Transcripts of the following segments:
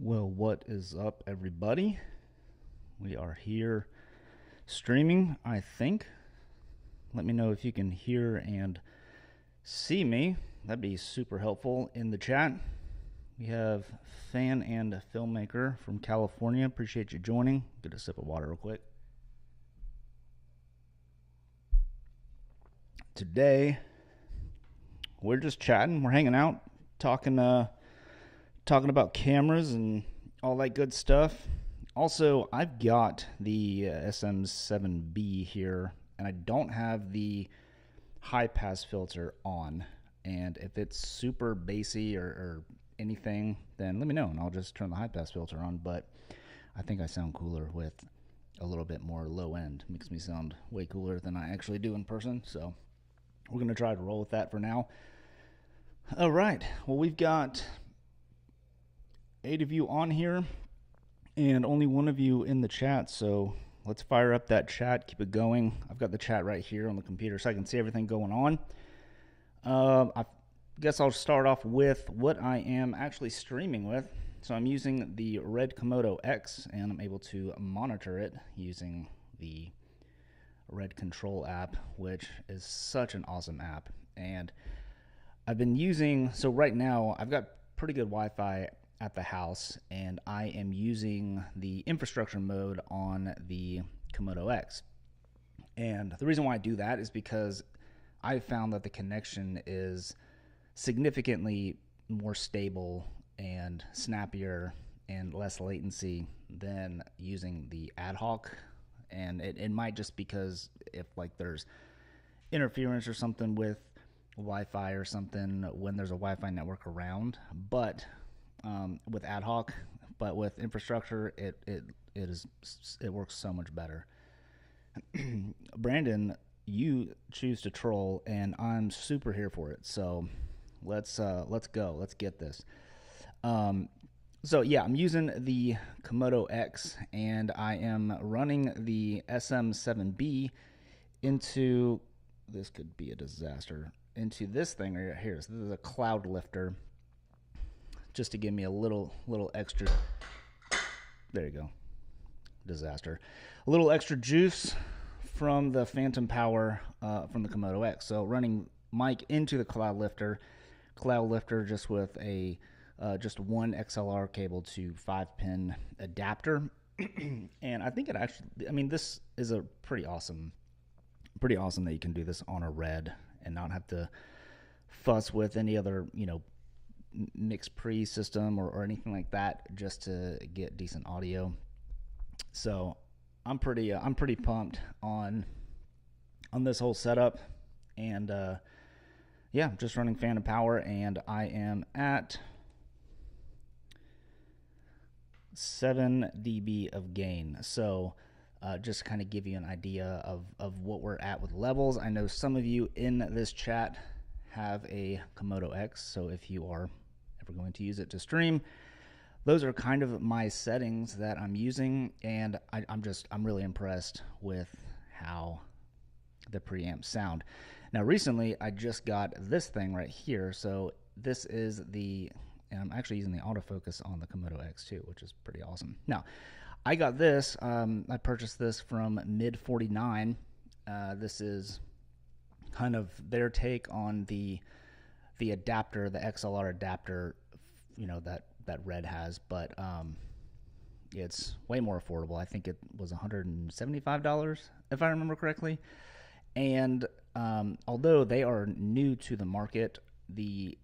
Well, what is up, everybody? We are here streaming, I think. Let me know if you can hear and see me. That'd be super helpful in the chat. We have Fan and Filmmaker from California. Appreciate you joining. Get a sip of water real quick. Today, we're just chatting. We're hanging out, talking about cameras and all that good stuff. Also, I've got the SM7B here, and I don't have the high pass filter on. And if it's super bassy or anything, then let me know, and I'll just turn the high pass filter on. But I think I sound cooler with a little bit more low end. Makes me sound way cooler than I actually do in person. So we're going to try to roll with that for now. All right. Well, we've got 8 of you on here and only 1 of you in the chat, so let's fire up that chat, keep it going. I've got the chat right here on the computer so I can see everything going on. I guess I'll start off with what I am actually streaming with. So I'm using the red Komodo X, and I'm able to monitor it using the Red Control app, which is such an awesome app. And I've been using, so right now I've got pretty good Wi-Fi at the house, and I am using the infrastructure mode on the Komodo X. And the reason why I do that is because I've found that the connection is significantly more stable and snappier and less latency than using the ad hoc. And it might just because if like there's interference or something with Wi-Fi or something when there's a Wi-Fi network around, but with ad hoc, but with infrastructure, it works so much better. Brandon, you choose to troll, and I'm super here for it. So let's go. Let's get this. So yeah, I'm using the Komodo X, and I am running the SM7B into, this could be a disaster, into this thing right here. So this is a cloud lifter, just to give me a little extra. There you go. Disaster. A little extra juice from the phantom power from the Komodo X. So running mic into the cloud lifter just with a just one XLR cable to 5-pin adapter. And I think it actually, I mean, this is a pretty awesome that you can do this on a red and not have to fuss with any other, mix pre system or anything like that just to get decent audio. So I'm pretty pumped on this whole setup, and yeah, just running phantom power, and I am at 7 dB of gain. So just kind of give you an idea of what we're at with levels. I know some of you in this chat have a Komodo X, so if you are ever going to use it to stream, those are kind of my settings that I'm using, and I'm really impressed with how the preamps sound. Now recently I just got this thing right here, so this is and I'm actually using the autofocus on the Komodo X too, which is pretty awesome. Now I got this, I purchased this from Mid49. This is kind of their take on the adapter, the XLR adapter, that Red has, but it's way more affordable. I think it was $175 if I remember correctly. And although they are new to the market, the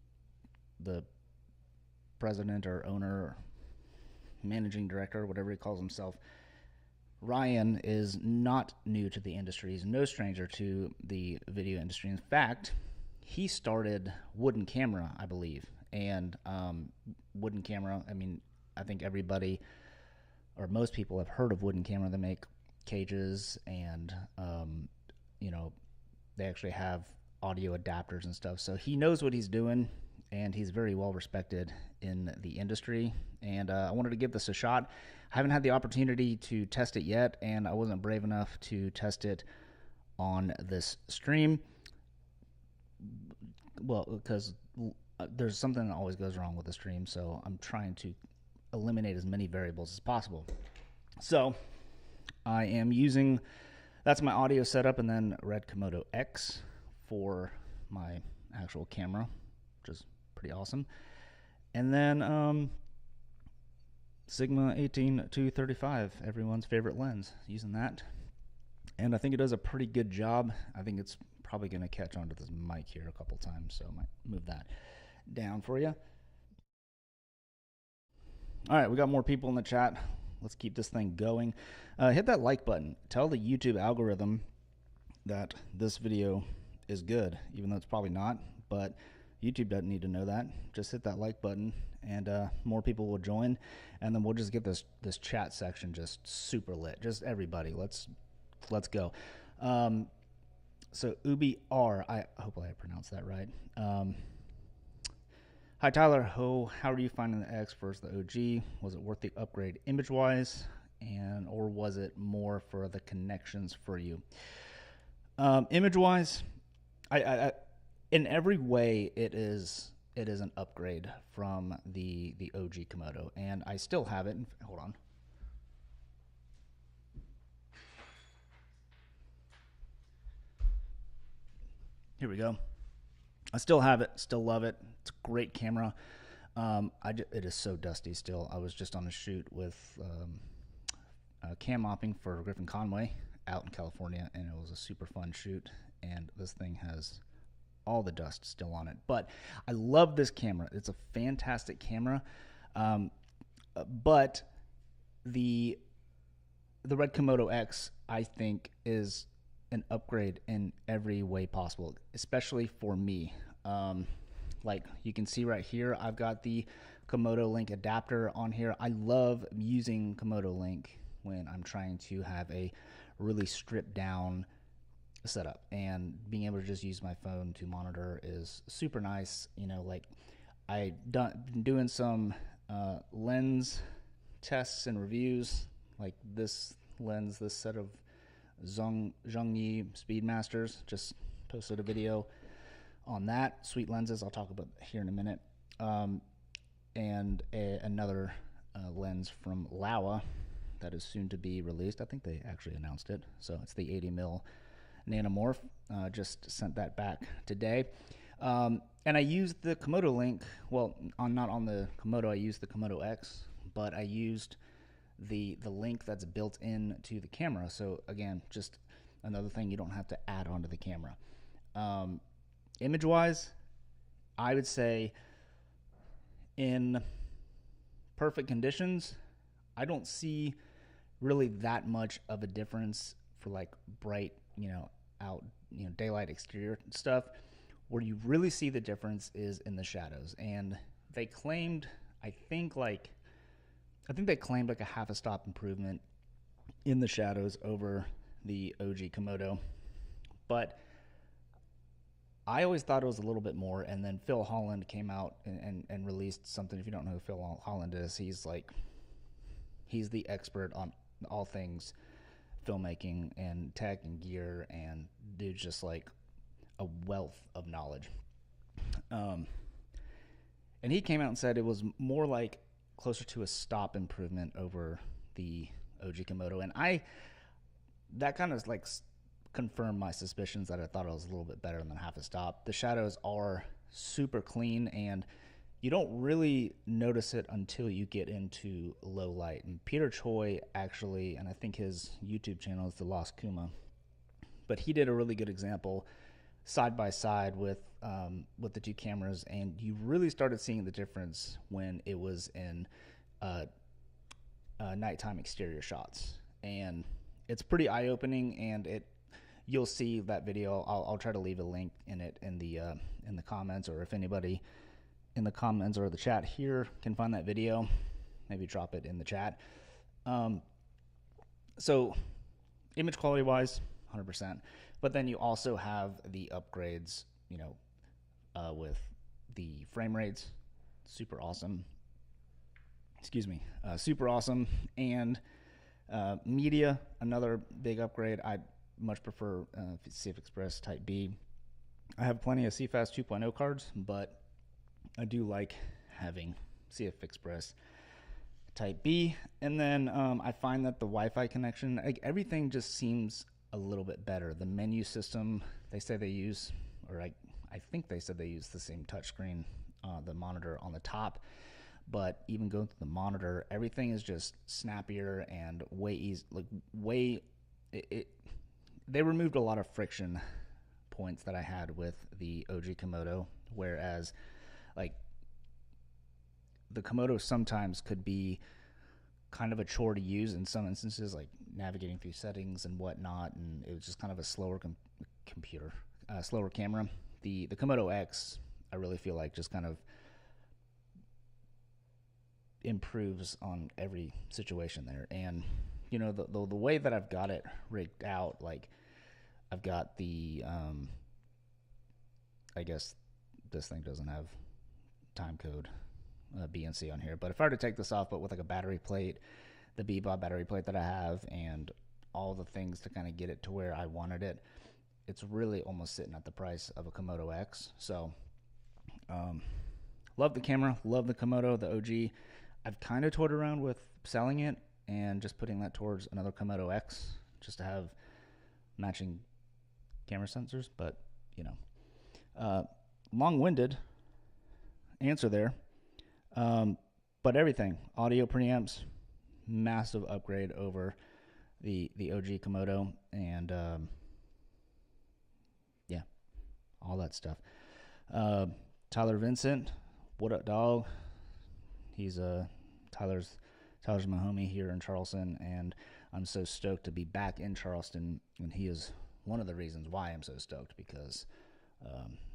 president or owner, managing director, whatever he calls himself, Ryan, is not new to the industry. He's no stranger to the video industry. In fact, he started Wooden Camera, I believe. And Wooden Camera, I mean, I think everybody or most people have heard of Wooden Camera. They make cages, and they actually have audio adapters and stuff. So he knows what he's doing, and he's very well respected in the industry. And I wanted to give this a shot. I haven't had the opportunity to test it yet, and I wasn't brave enough to test it on this stream. Well, because there's something that always goes wrong with the stream, so I'm trying to eliminate as many variables as possible. So I am using, that's my audio setup, and then red Komodo X for my actual camera, which is pretty awesome. And then Sigma 18-235, everyone's favorite lens, using that. And I think it does a pretty good job. I think it's probably going to catch onto this mic here a couple times, so I might move that down for you. All right, we got more people in the chat. Let's keep this thing going. Hit that like button. Tell the YouTube algorithm that this video is good, even though it's probably not, but YouTube doesn't need to know that. Just hit that like button, and more people will join, and then we'll just get this chat section just super lit. Just everybody, let's go. So Ubi R, I hope I pronounced that right. Hi Tyler, how are you finding the X versus the OG? Was it worth the upgrade image-wise, or was it more for the connections for you? Image-wise, I in every way it is an upgrade from the OG Komodo, and I still have it. Hold on. Here we go. I still have it, still love it. It's a great camera. It is so dusty still. I was just on a shoot with cam mopping for Griffin Conway out in California, and it was a super fun shoot, and this thing has all the dust still on it. But I love this camera. It's a fantastic camera. But the Red Komodo X, I think, is an upgrade in every way possible, especially for me. Like you can see right here, I've got the Komodo Link adapter on here. I love using Komodo Link when I'm trying to have a really stripped down setup, and being able to just use my phone to monitor is super nice. You know, like been doing some lens tests and reviews, like this lens, this set of Zhongyi Speedmasters. Just posted a video on that. Sweet lenses, I'll talk about here in a minute. And another lens from Laowa that is soon to be released. I think they actually announced it. So it's the 80mm Nanomorph. Just sent that back today. And I used the Komodo Link. Well, not on the Komodo, I used the Komodo X, but I used the link that's built into the camera. So again, just another thing you don't have to add onto the camera. Image wise, I would say in perfect conditions, I don't see really that much of a difference for like bright, daylight exterior stuff. Where you really see the difference is in the shadows. And they claimed, I think they claimed like a half a stop improvement in the shadows over the OG Komodo. But I always thought it was a little bit more, and then Phil Holland came out and released something. If you don't know who Phil Holland is, he's the expert on all things filmmaking and tech and gear, and dude's just like a wealth of knowledge. And he came out and said it was more like closer to a stop improvement over the OG Komodo, and that kind of like confirmed my suspicions that I thought it was a little bit better than half a stop. The shadows are super clean, and you don't really notice it until you get into low light. And Peter Choi actually, and I think his YouTube channel is The Lost Kuma, but he did a really good example side by side with the two cameras, and you really started seeing the difference when it was in nighttime exterior shots, and it's pretty eye-opening. And you'll see that video. I'll try to leave a link in the comments, or if anybody in the comments or the chat here can find that video, maybe drop it in the chat. So image quality wise, 100%. But then you also have the upgrades, with the frame rates, super awesome. Super awesome. And media, another big upgrade. I much prefer CF Express Type B. I have plenty of CFast 2.0 cards, but I do like having CF Express Type B. And then I find that the Wi-Fi connection, like everything just seems a little bit better. The menu system, they say they use, or I think they said they use the same touchscreen, the monitor on the top. But even going through the monitor, everything is just snappier and way easy. Like they removed a lot of friction points that I had with the OG Komodo, whereas like the Komodo sometimes could be kind of a chore to use in some instances, like navigating through settings and whatnot, and it was just kind of a slower slower camera. The Komodo X, I really feel like just kind of improves on every situation there. And you know, the way that I've got it rigged out, like I've got the I guess this thing doesn't have time code BNC on here, but if I were to take this off, but with like a battery plate, the Bebop battery plate that I have, and all the things to kind of get it to where I wanted it, it's really almost sitting at the price of a Komodo X. So love the camera, love the Komodo, the OG. I've kind of toyed around with selling it and just putting that towards another Komodo X just to have matching camera sensors, but you know, long-winded answer there. But everything, audio preamps, massive upgrade over the OG Komodo, and yeah, all that stuff. Tyler Vincent, what up, dog? He's Tyler's my homie here in Charleston, and I'm so stoked to be back in Charleston, and he is one of the reasons why I'm so stoked, because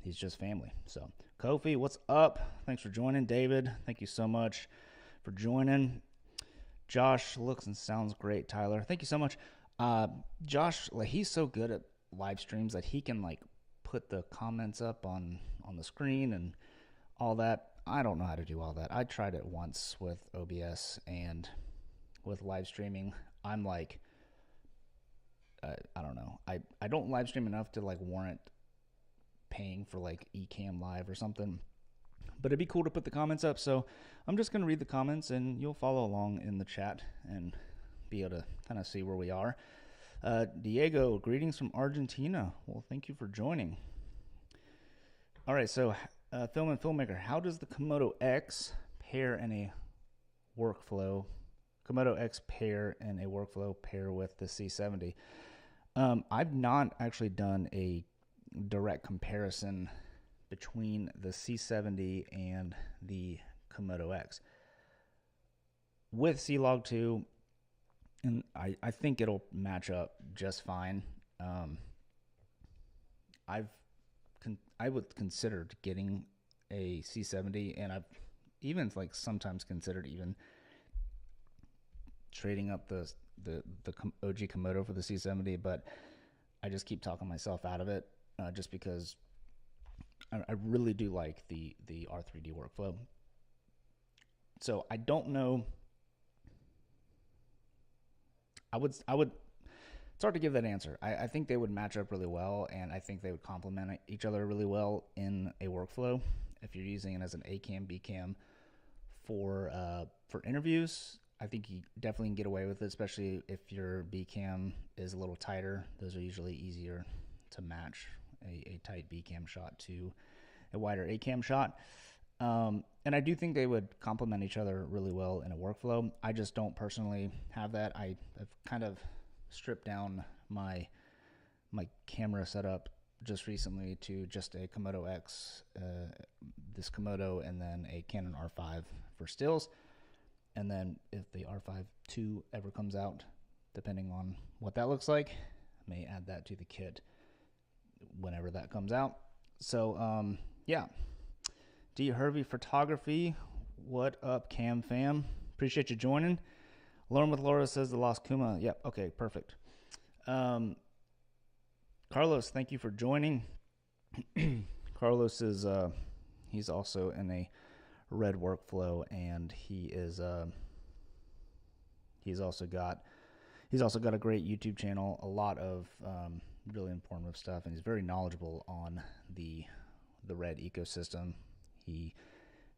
he's just family. So Kofi, what's up? Thanks for joining. David, thank you so much for joining. Josh, looks and sounds great. Tyler, thank you so much. Josh, like, he's so good at live streams that he can like put the comments up on the screen and all that. I don't know how to do all that. I tried it once with OBS, and with live streaming, I'm like, I don't know. I don't live stream enough to like warrant paying for like Ecamm Live or something, but it'd be cool to put the comments up. So I'm just going to read the comments, and you'll follow along in the chat and be able to kind of see where we are. Diego, greetings from Argentina. Well, thank you for joining. All right, so Film and Filmmaker, how does the Komodo X pair in a workflow? Komodo X pair in a workflow pair with the C70. I've not actually done a direct comparison between the C70 and the Komodo X. With C-Log 2, and I think it'll match up just fine. I would consider getting a C70, and I've even like sometimes considered even trading up the OG Komodo for the C70, but I just keep talking myself out of it, just because I really do like the R3D workflow. So I don't know. I would. It's hard to give that answer. I think they would match up really well, and I think they would complement each other really well in a workflow. If you're using it as an A cam, B cam for interviews, I think you definitely can get away with it, especially if your B cam is a little tighter. Those are usually easier to match a tight B cam shot to a wider A cam shot. And I do think they would complement each other really well in a workflow. I just don't personally have that. I've kind of stripped down my camera setup just recently to just a Komodo X, this Komodo, and then a Canon R5 for stills. And then if the R5 II ever comes out, depending on what that looks like, I may add that to the kit whenever that comes out. So yeah, D Hervey Photography, what up, Cam fam? Appreciate you joining. Lauren with Laura says the Lost Kuma. Yep, okay, perfect. Carlos, thank you for joining. Carlos is he's also in a red workflow, and he's also got a great YouTube channel, a lot of really informative stuff, and he's very knowledgeable on the red ecosystem. He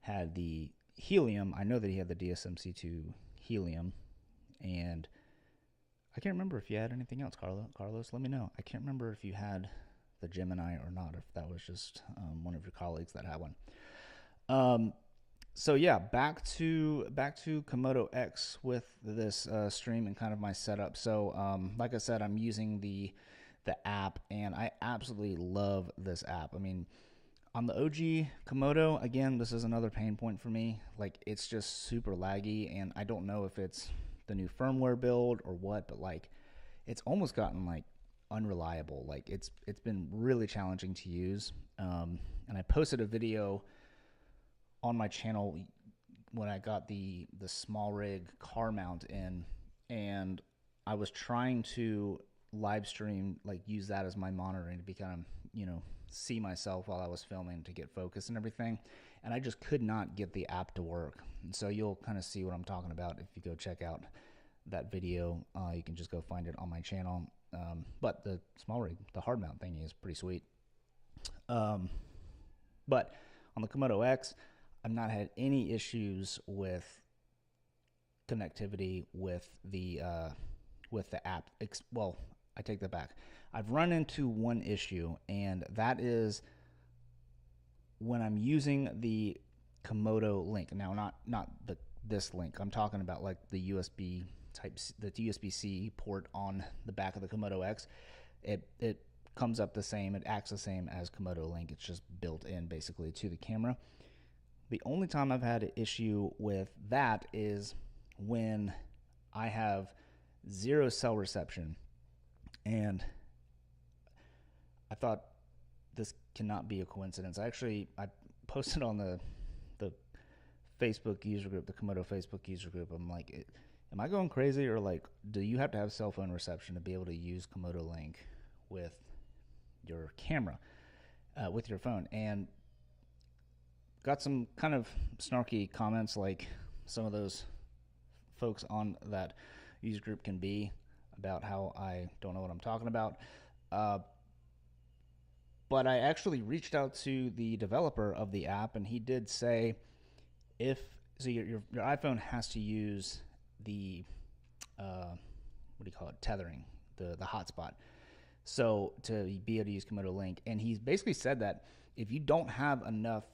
had the Helium. I know that he had the DSM-C2 helium, and I can't remember if you had anything else, Carlos. Let me know. I can't remember if you had the Gemini or not, if that was just one of your colleagues that had one. So yeah, back to Komodo X with this stream and kind of my setup. So like I said, I'm using the app, and I absolutely love this app. I mean, on the OG Komodo, again, this is another pain point for me. Like, it's just super laggy, and I don't know if it's the new firmware build or what, but like, it's almost gotten like unreliable. Like, it's been really challenging to use. And I posted a video on my channel when I got the small rig car mount in, and I was trying to live stream, like use that as my monitoring to be kind of, you know, see myself while I was filming to get focus and everything, and I just could not get the app to work. And so you'll kind of see what I'm talking about if you go check out that video. You can just go find it on my channel. But the small rig, the hard mount thingy, is pretty sweet. But on the Komodo X, I've not had any issues with connectivity with the app. Well, I take that back. I've run into one issue, and that is when I'm using the Komodo link. Now, not this link. I'm talking about like the USB-C port on the back of the Komodo X. It comes up the same. It acts the same as Komodo link. It's just built in basically to the camera. The only time I've had an issue with that is when I have zero cell reception, and I thought this cannot be a coincidence. I posted on the Facebook user group, the Komodo Facebook user group. I'm like, am I going crazy, or like, do you have to have cell phone reception to be able to use Komodo Link with your camera, with your phone? And got some kind of snarky comments, like some of those folks on that user group can be, about how I don't know what I'm talking about. But I actually reached out to the developer of the app, and he did say your iPhone has to use the tethering, the hotspot, so to be able to use Komodo Link. And he's basically said that if you don't have enough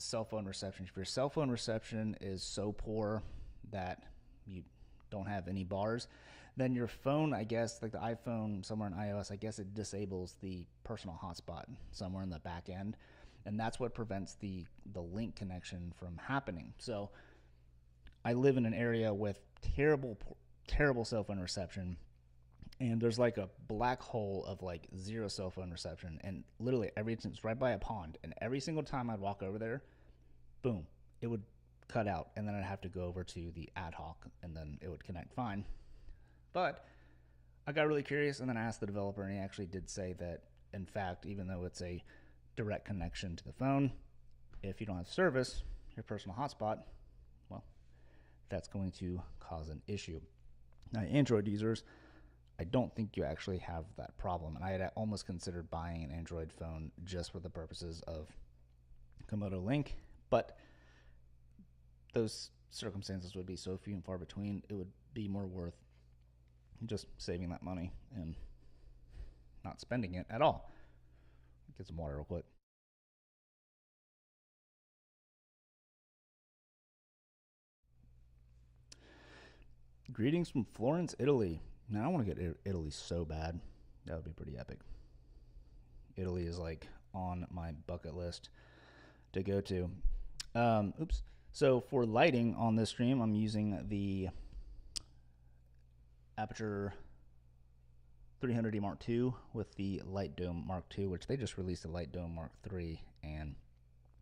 cell phone reception, if your cell phone reception is so poor that you don't have any bars, then your phone, I guess, like the iPhone somewhere in iOS, I guess it disables the personal hotspot somewhere in the back end, and that's what prevents the link connection from happening. So I live in an area with terrible cell phone reception, and there's like a black hole of like zero cell phone reception, and literally it's right by a pond, and every single time I'd walk over there, boom, it would cut out, and then I'd have to go over to the ad hoc, and then it would connect fine. But I got really curious, and then I asked the developer, and he actually did say that, in fact, even though it's a direct connection to the phone, if you don't have service, your personal hotspot, well, that's going to cause an issue. Now, Android users, I don't think you actually have that problem, and I had almost considered buying an Android phone just for the purposes of Komodo Link, but those circumstances would be so few and far between, it would be more worth just saving that money and not spending it at all. Get some water real quick. Greetings from Florence, Italy. Now, I want to get Italy so bad. That would be pretty epic. Italy is like on my bucket list to go to. Oops. So for lighting on this stream, I'm using the Aperture 300D Mark II with the Light Dome Mark II, which they just released the Light Dome Mark III, and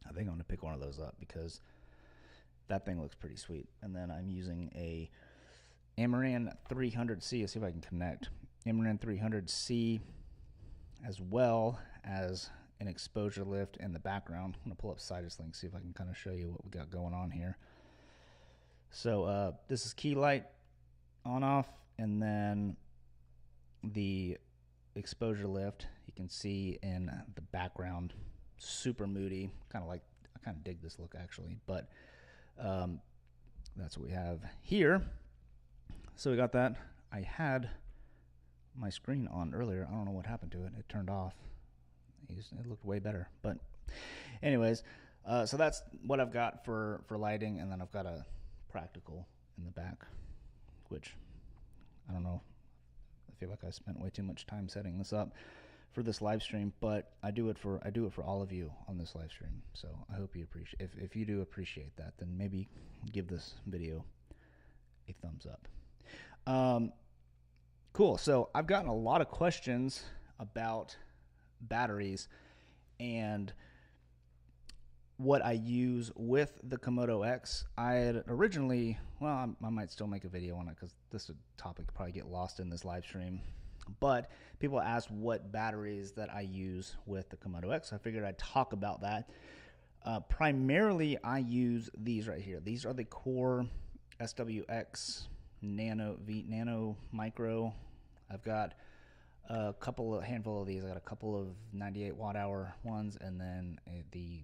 I think I'm going to pick one of those up because that thing looks pretty sweet. And then I'm using a Amaran 300C. Let's see if I can connect. Amaran 300C, as well as an exposure lift in the background. I'm going to pull up Sidus Link, see if I can kind of show you what we got going on here. So this is key light on off, and then the exposure lift you can see in the background, super moody, kind of dig this look actually, but that's what we have here. So we got that. I had my screen on earlier. I don't know what happened to it. It turned off. It looked way better. But anyways, so that's what I've got for lighting, and then I've got a practical in the back, which I don't know. I feel like I spent way too much time setting this up for this live stream, but I do it for all of you on this live stream. So I hope you appreciate. If you do appreciate that, then maybe give this video a thumbs up. Cool. So I've gotten a lot of questions about batteries and what I use with the Komodo X. I had originally, well, I might still make a video on it because this topic probably get lost in this live stream. But people asked what batteries that I use with the Komodo X. So I figured I'd talk about that. Primarily, I use these right here. These are the Core SWX Nano Micro. I've got a handful of these. I got a couple of 98 watt hour ones, and then the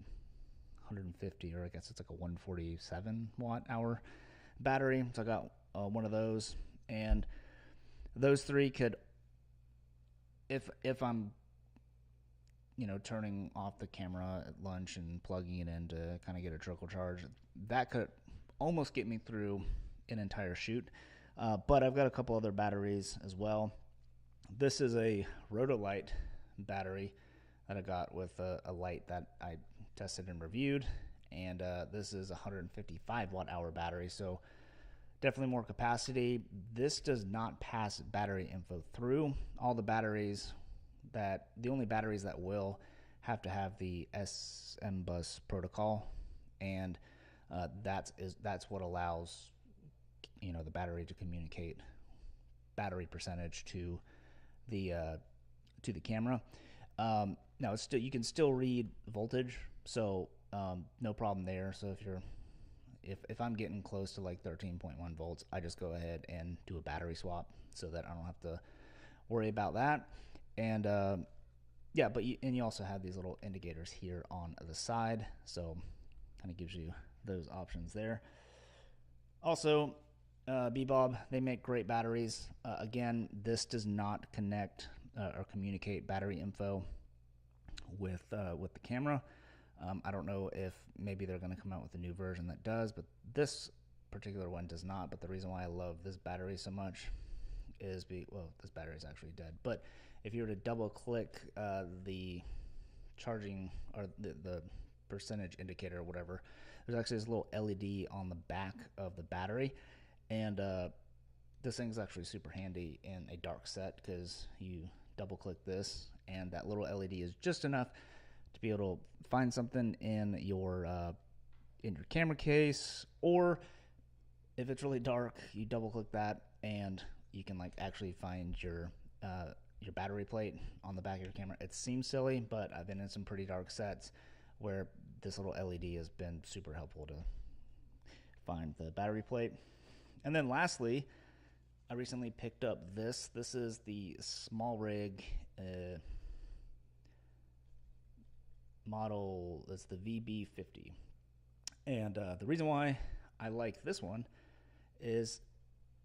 150, or I guess it's like a 147 watt hour battery. So I got one of those, and those three could, if I'm, turning off the camera at lunch and plugging it in to kind of get a trickle charge, that could almost get me through an entire shoot. But I've got a couple other batteries as well. This is a Rotolight battery that I got with a light that I tested and reviewed, and this is a 155 watt hour battery, so definitely more capacity. This does not pass battery info through. All the batteries the only batteries that will have to have the SM bus protocol, and that's what allows the battery to communicate battery percentage to the camera. Now it's still, you can still read voltage, so no problem there. So if I'm getting close to like 13.1 volts, I just go ahead and do a battery swap so that I don't have to worry about that. And yeah, but you also have these little indicators here on the side, so kind of gives you those options there. Also, Bebob, they make great batteries. Again, this does not connect or communicate battery info with the camera. I don't know if maybe they're going to come out with a new version that does, but this particular one does not. But the reason why I love this battery so much is this battery is actually dead. But if you were to double click the charging or the percentage indicator or whatever, there's actually this little LED on the back of the battery. And this thing's actually super handy in a dark set because you double click this and that little LED is just enough to be able to find something in your camera case, or if it's really dark, you double click that and you can like actually find your battery plate on the back of your camera. It seems silly, but I've been in some pretty dark sets where this little LED has been super helpful to find the battery plate. And then lastly, I recently picked up this. This is the small rig model. It's the VB50. And the reason why I like this one is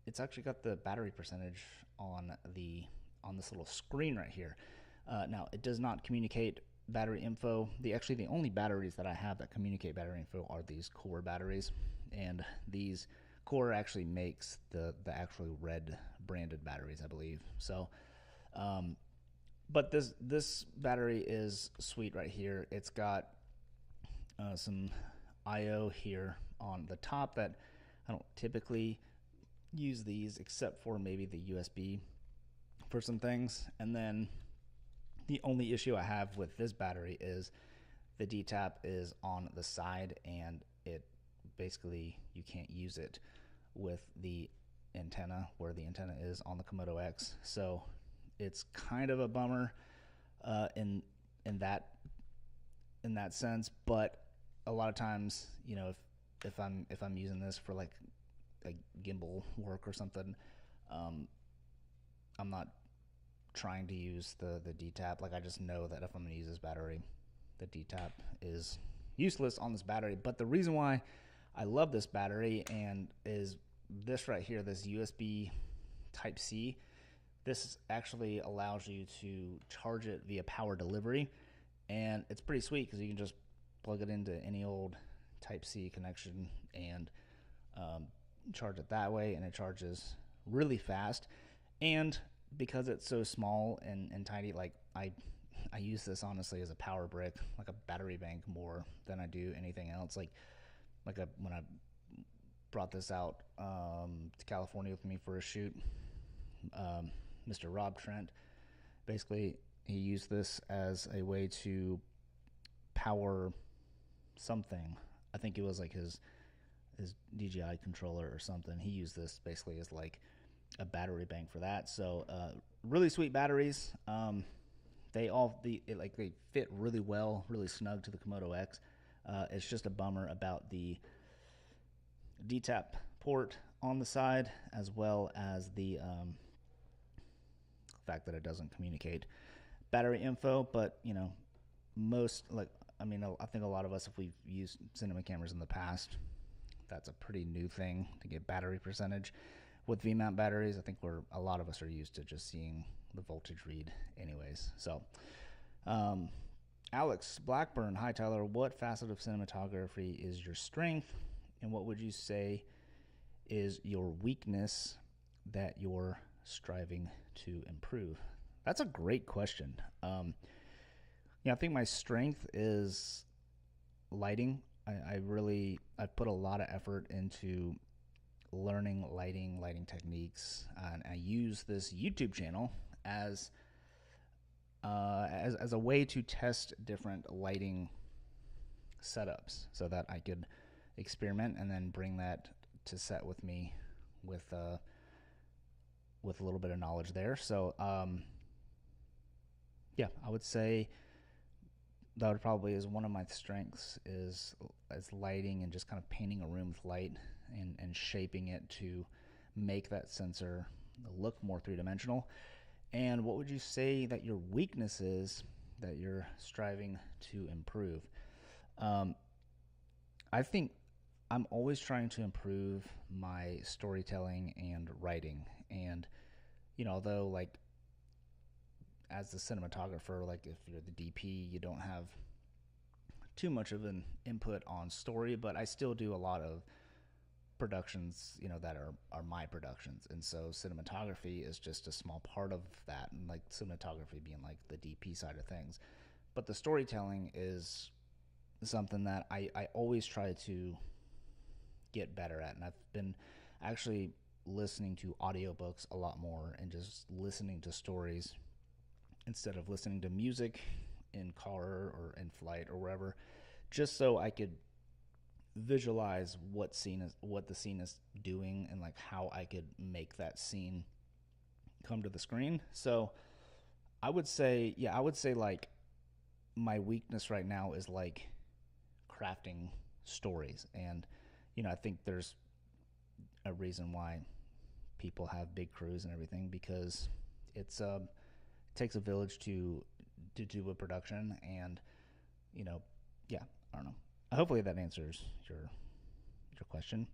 it's actually got the battery percentage on this little screen right here. Now, it does not communicate battery info. The only batteries that I have that communicate battery info are these Core batteries, and these Core actually makes the actually red branded batteries, I believe. So, but this battery is sweet right here. It's got some I/O here on the top that I don't typically use these except for maybe the USB for some things. And then the only issue I have with this battery is the D-tap is on the side, and it basically, you can't use it with the antenna where the antenna is on the Komodo X. So it's kind of a bummer in that sense. But a lot of times, if I'm using this for like gimbal work or something, I'm not trying to use the D-tap. Like, I just know that if I'm going to use this battery, the D-tap is useless on this battery. But the reason why I love this battery and is this right here, this USB Type C, this actually allows you to charge it via power delivery, and it's pretty sweet because you can just plug it into any old Type C connection and charge it that way, and it charges really fast. And because it's so small and tiny, like I use this honestly as a power brick, like a battery bank, more than I do anything else. When I brought this out to California with me for a shoot, Mr. Rob Trent, basically he used this as a way to power something. I think it was like his DJI controller or something. He used this basically as like a battery bank for that. So really sweet batteries. They fit really well, really snug to the Komodo X. It's just a bummer about the DTAP port on the side, as well as the fact that it doesn't communicate battery info. But I think a lot of us, if we've used cinema cameras in the past, that's a pretty new thing to get battery percentage. With V-mount batteries, I think a lot of us are used to just seeing the voltage read anyways. So, Alex Blackburn, hi Tyler, what facet of cinematography is your strength, and what would you say is your weakness that you're striving to improve? That's a great question. I think my strength is lighting. I've put a lot of effort into learning lighting techniques, and I use this YouTube channel as a way to test different lighting setups, so that I could experiment and then bring that to set with me with a little bit of knowledge there. So I would say that would probably is one of my strengths is lighting, and just kind of painting a room with light and shaping it to make that sensor look more three-dimensional. And what would you say that your weakness is that you're striving to improve? I think I'm always trying to improve my storytelling and writing. And although like as the cinematographer, like if you're the DP, you don't have too much of an input on story, but I still do a lot of productions, that are my productions. And so cinematography is just a small part of that, and like cinematography being like the DP side of things. But the storytelling is something that I always try to get better at. And I've been actually listening to audiobooks a lot more and just listening to stories instead of listening to music in car or in flight or wherever, just so I could visualize what the scene is doing, and like how I could make that scene come to the screen. So I would say like my weakness right now is like crafting stories. And I think there's a reason why people have big crews and everything, because it takes a village to do a production. And I don't know. Hopefully that answers your question.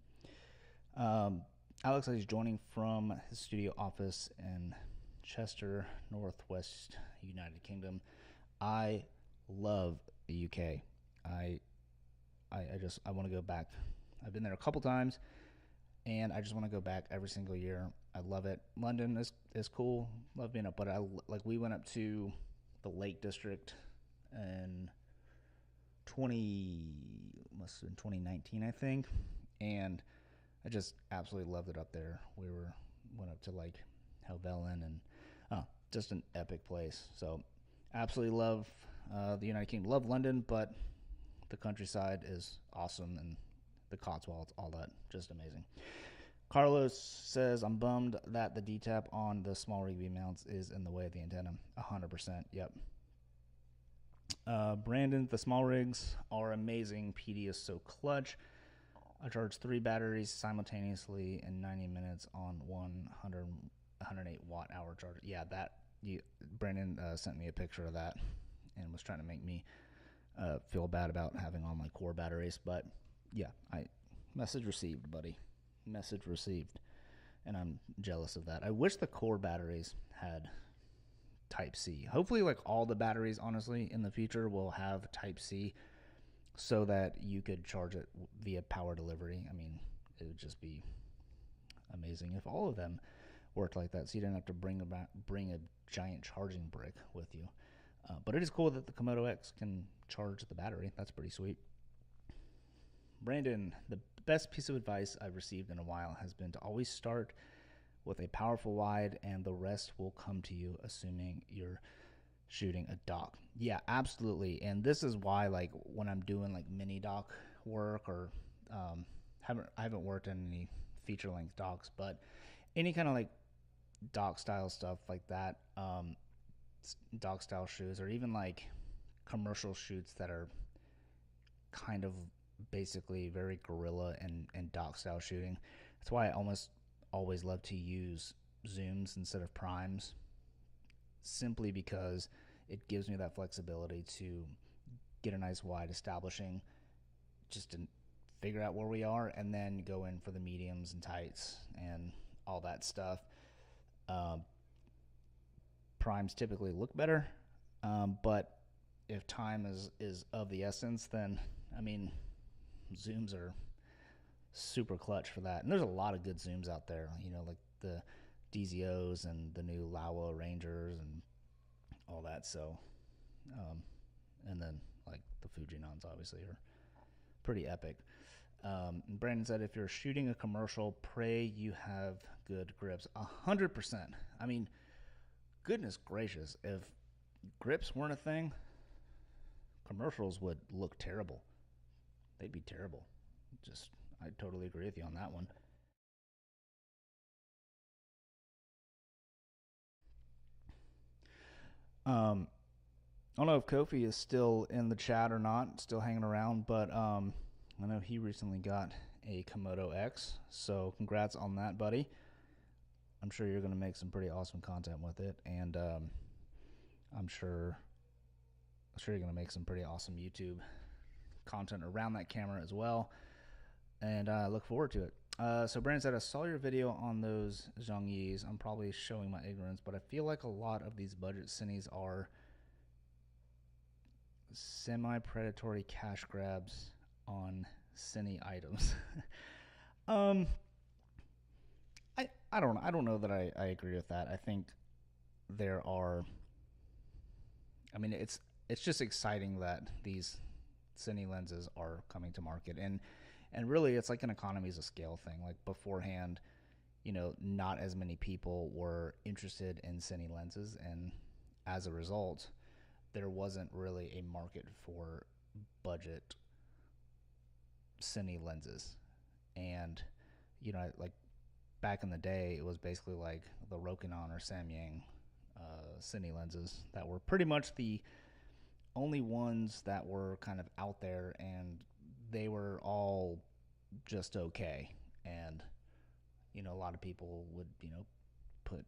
Alex is joining from his studio office in Chester, Northwest United Kingdom. I love the UK. I want to go back. I've been there a couple times, and I just want to go back every single year. I love it. London is cool. Love being up, but we went up to the Lake District in 2019, I think, and I just absolutely loved it up there. Went up to like Helvellyn, and just an epic place. So absolutely love the United Kingdom. Love London, but the countryside is awesome, and the Cotswolds, all that, just amazing. Carlos says, I'm bummed that the DTAP on the small rig V-mounts is in the way of the antenna. 100%, yep. Brandon, the small rigs are amazing. PD is so clutch. I charged 3 batteries simultaneously in 90 minutes on 108 watt-hour charger. Yeah, Brandon sent me a picture of that and was trying to make me feel bad about having all my core batteries. But yeah, message received, buddy. Message received. And I'm jealous of that. I wish the core batteries had Type C. Hopefully, like all the batteries, honestly, in the future will have Type C so that you could charge it via power delivery. I mean, it would just be amazing if all of them worked like that, so you didn't have to bring a giant charging brick with you. But it is cool that the Komodo X can charge the battery. That's pretty sweet. Brandon, the best piece of advice I've received in a while has been to always start with a powerful wide, and the rest will come to you, assuming you're shooting a doc. Yeah, absolutely. And this is why, like, when I'm doing like mini doc work, or I haven't worked in any feature length docs, but any kind of like doc style stuff like that, doc style shoots, or even like commercial shoots that are kind of basically very guerrilla and doc style shooting. That's why I almost always love to use zooms instead of primes, simply because it gives me that flexibility to get a nice wide establishing, just to figure out where we are, and then go in for the mediums and tights and all that stuff. Primes typically look better, but if time is of the essence, then I mean, zooms are super clutch for that. And there's a lot of good zooms out there, you know, like the DZOs and the new Laowa Rangers and all that. So, and then like the Fujinons obviously are pretty epic. And Brandon said, if you're shooting a commercial, pray you have good grips. 100%. I mean, goodness gracious, if grips weren't a thing, commercials would look terrible. They'd be terrible. I totally agree with you on that one. I don't know if Kofi is still in the chat or not, still hanging around, but I know he recently got a Komodo X, so congrats on that, buddy. I'm sure you're going to make some pretty awesome content with it, and I'm sure you're going to make some pretty awesome YouTube content around that camera as well, and I look forward to it. So Brandon said, I saw your video on those Zhongyis. I'm probably showing my ignorance, but I feel like a lot of these budget cines are semi-predatory cash grabs on cine items. um, I don't know that I agree with that. I think there are. I mean, it's just exciting that these cine lenses are coming to market, and really it's like an economies of scale thing. Like beforehand, you know, not as many people were interested in cine lenses, and as a result, there wasn't really a market for budget cine lenses. And you know, like back in the day, it was basically like the Rokinon or Samyang cine lenses that were pretty much the only ones that were kind of out there, and they were all just okay. And you know, a lot of people would, you know, put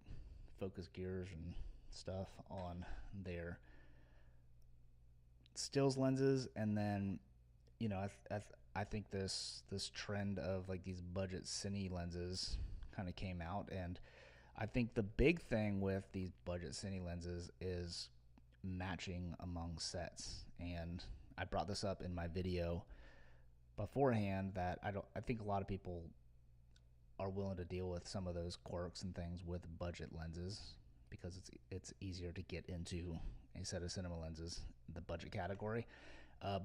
focus gears and stuff on their stills lenses, and then you know, I think this trend of like these budget cine lenses kind of came out, and I think the big thing with these budget cine lenses is matching among sets. And I brought this up in my video beforehand that I think a lot of people are willing to deal with some of those quirks and things with budget lenses because it's easier to get into a set of cinema lenses, the budget category.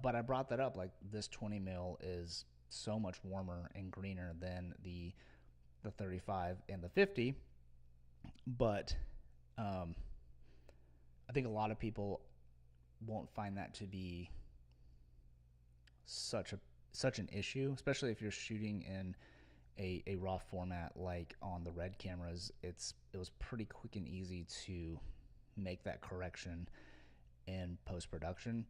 But I brought that up, like this 20 mil is so much warmer and greener than the 35 and the 50. But I think a lot of people won't find that to be such an issue, especially if you're shooting in a raw format like on the Red cameras. It was pretty quick and easy to make that correction in post-production.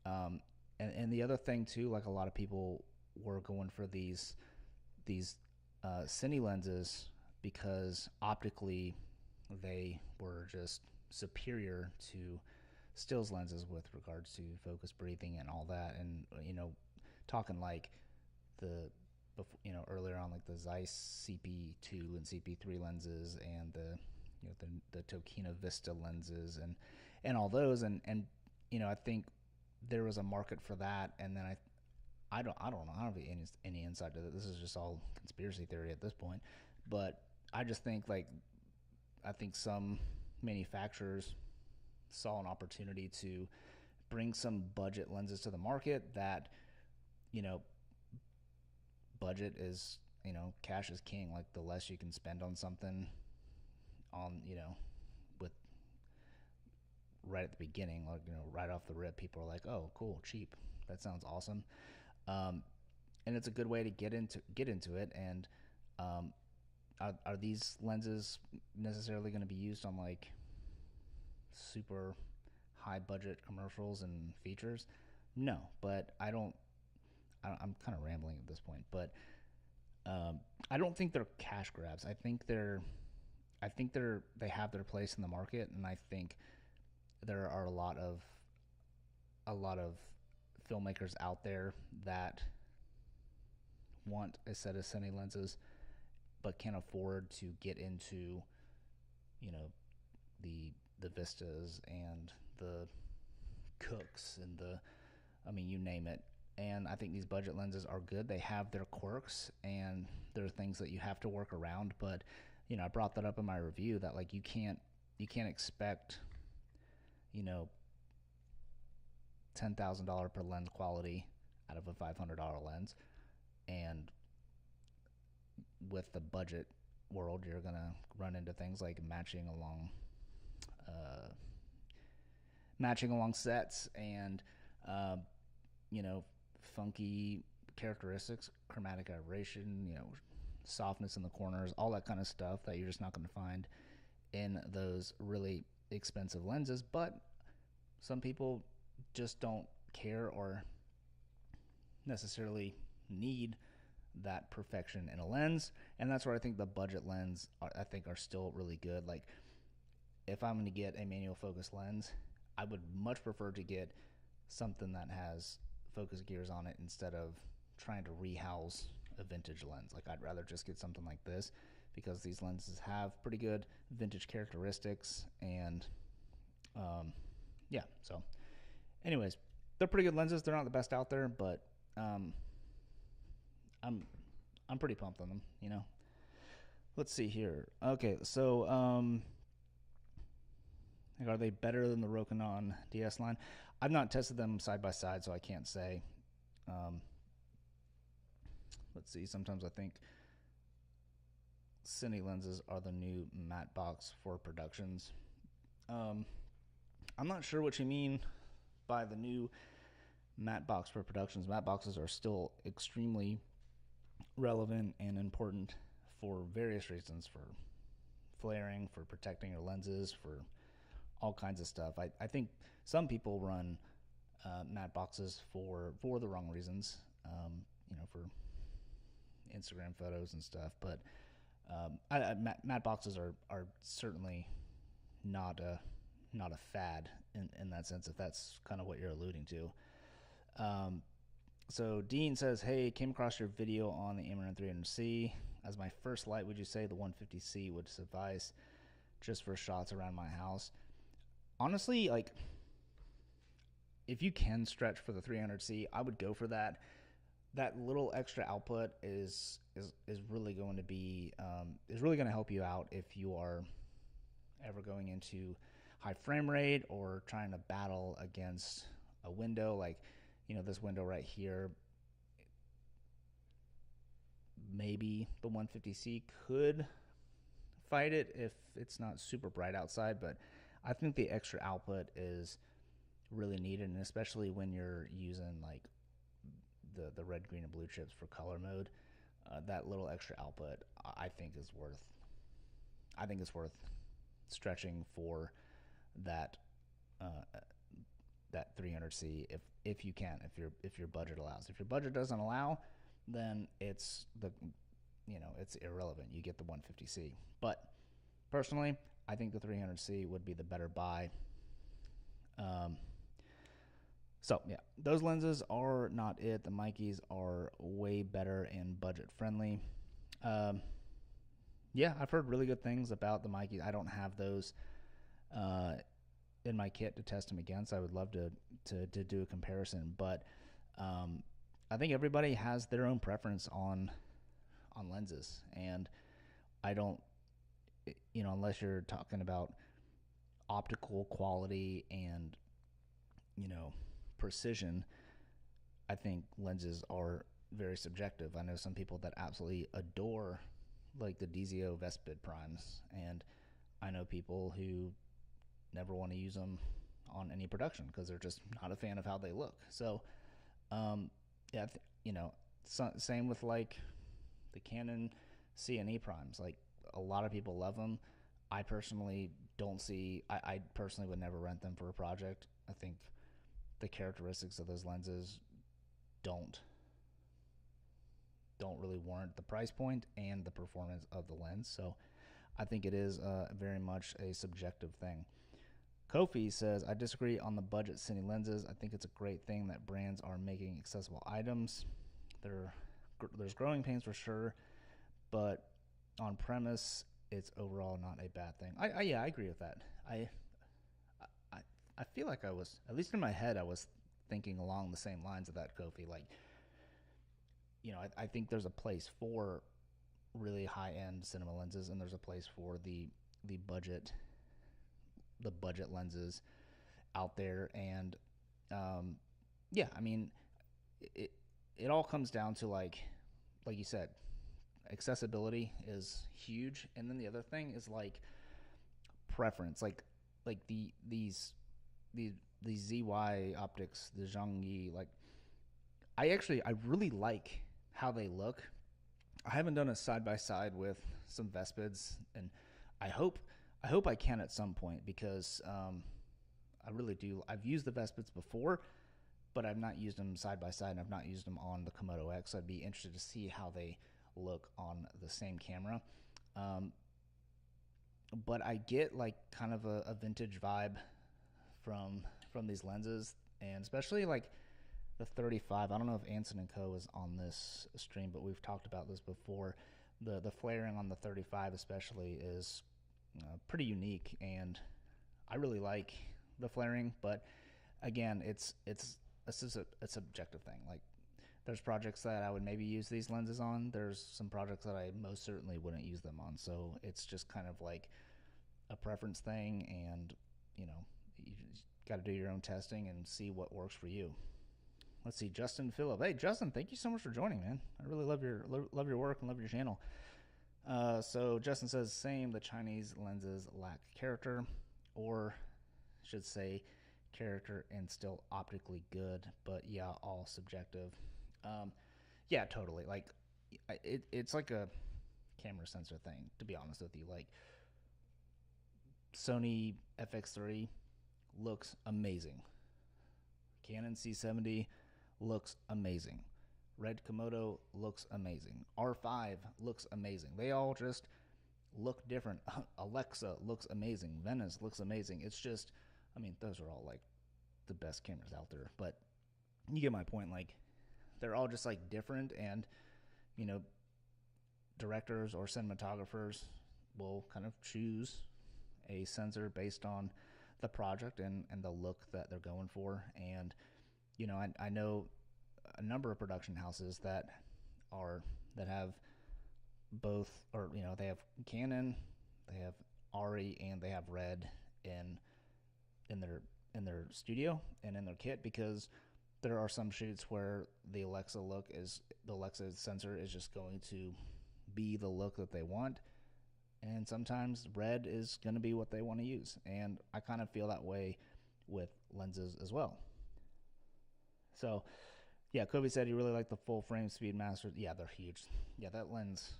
And the other thing too, like a lot of people were going for these cine lenses because optically they were just superior to stills lenses with regards to focus breathing and all that. And you know, talking like the before, earlier on, like the Zeiss CP2 and CP3 lenses, and the Tokina Vista lenses, and all those, and I think there was a market for that, and then I don't know. I don't have any insight to that. This is just all conspiracy theory at this point. But I just think I think some manufacturers saw an opportunity to bring some budget lenses to the market that, budget is, cash is king. Like the less you can spend on something with right at the beginning, like, right off the rip, people are like, oh, cool, cheap. That sounds awesome. And it's a good way to get into it. And are these lenses necessarily going to be used on like super high budget commercials and features? No, but I'm kind of rambling at this point, but I don't think they're cash grabs. I think they have their place in the market, and I think there are a lot of filmmakers out there that want a set of Cine lenses but can't afford to get into the Vistas and the Cooks and you name it. And I think these budget lenses are good. They have their quirks, and there are things that you have to work around, but I brought that up in my review that like you can't expect $10,000 per lens quality out of a $500 lens, and with the budget world, you're gonna run into things like matching along sets, and funky characteristics, chromatic aberration, softness in the corners, all that kind of stuff that you're just not going to find in those really expensive lenses. But some people just don't care or necessarily need that perfection in a lens, and that's where I think the budget lens are still really good. Like if I'm going to get a manual focus lens, I would much prefer to get something that has focus gears on it instead of trying to rehouse a vintage lens. Like I'd rather just get something like this, because these lenses have pretty good vintage characteristics, and so anyways, they're pretty good lenses. They're not the best out there, but I'm pretty pumped on them, Let's see here. Okay, so are they better than the Rokinon DS line? I've not tested them side by side, so I can't say. Let's see. Sometimes I think Cine lenses are the new matte box for productions. I'm not sure what you mean by the new matte box for productions. Matte boxes are still extremely relevant and important for various reasons, for flaring, for protecting your lenses, for all kinds of stuff. I think some people run matte boxes for the wrong reasons, for Instagram photos and stuff. But matte boxes are certainly not a fad in that sense, if that's kind of what you're alluding to. So Dean says, hey, came across your video on the Amaran 300C. As my first light, would you say the 150C would suffice just for shots around my house? Honestly, like, if you can stretch for the 300C, I would go for that. That little extra output is really going to be is really going to help you out if you are ever going into high frame rate or trying to battle against a window. Like, this window right here, maybe the 150C could fight it if it's not super bright outside, but I think the extra output is really needed, and especially when you're using like the red, green, and blue chips for color mode, that little extra output I think is worth. I think it's worth stretching for that 300C if you can, if your budget allows. If your budget doesn't allow, then it's irrelevant. You get the 150C. But personally, I think the 300C would be the better buy. So yeah, those lenses are not it. The Mikeys are way better and budget friendly. Um, yeah, I've heard really good things about the Mikeys. I don't have those uh, in my kit to test them against. I would love to do a comparison, but um, I think everybody has their own preference on lenses, and I don't, unless you're talking about optical quality and precision, I think lenses are very subjective. I know some people that absolutely adore like the DZO Vespid primes, and I know people who never want to use them on any production because they're just not a fan of how they look. So, yeah, same with like the Canon C&E primes. Like a lot of people love them. I personally don't see. I personally would never rent them for a project. I think the characteristics of those lenses don't don't really warrant the price point and the performance of the lens. So I think it is very much a subjective thing. Kofi says, I disagree on the budget cine lenses. I think it's a great thing that brands are making accessible items. There's growing pains for sure, but on premise, it's overall not a bad thing. I agree with that. I feel like I was, at least in my head, I was thinking along the same lines of that, Kofi. Like, I think there's a place for really high end cinema lenses, and there's a place for the budget lenses out there. And yeah, I mean, it all comes down to like you said, accessibility is huge, and then the other thing is like preference, like the ZY optics, the Zhongyi, like I really like how they look. I haven't done a side by side with some Vespids, and I hope I can at some point, because I really do. I've used the Vespids before, but I've not used them side by side, and I've not used them on the Komodo X. I'd be interested to see how they look on the same camera. But I get like kind of a vintage vibe from these lenses, and especially like the 35. I don't know if Anson and Co is on this stream, but we've talked about this before. The flaring on the 35 especially is pretty unique, and I really like the flaring. But again, it's a subjective thing. Like there's projects that I would maybe use these lenses on. There's some projects that I most certainly wouldn't use them on. So it's just kind of like a preference thing, and you got to do your own testing and see what works for you. Let's see, Justin Phillip. Hey, Justin, thank you so much for joining, man. I really love your work and love your channel. So Justin says, same, the Chinese lenses lack character, or should say character and still optically good, but yeah, all subjective. Yeah, totally. Like it's like a camera sensor thing, to be honest with you. Like Sony FX3 looks amazing. Canon C70 looks amazing. Red Komodo looks amazing. R5 looks amazing. They all just look different. Alexa looks amazing. Venice looks amazing. It's just, I mean, those are all like the best cameras out there. But you get my point. Like, they're all just like different, and directors or cinematographers will kind of choose a sensor based on the project and the look that they're going for. And I know a number of production houses that have both, or they have Canon, they have ARRI, and they have Red in their studio and in their kit, because there are some shoots where the Alexa sensor is just going to be the look that they want, and sometimes Red is going to be what they want to use. And I kind of feel that way with lenses as well. So yeah, Kobe said he really liked the full frame Speedmaster. Yeah, they're huge. Yeah, that lens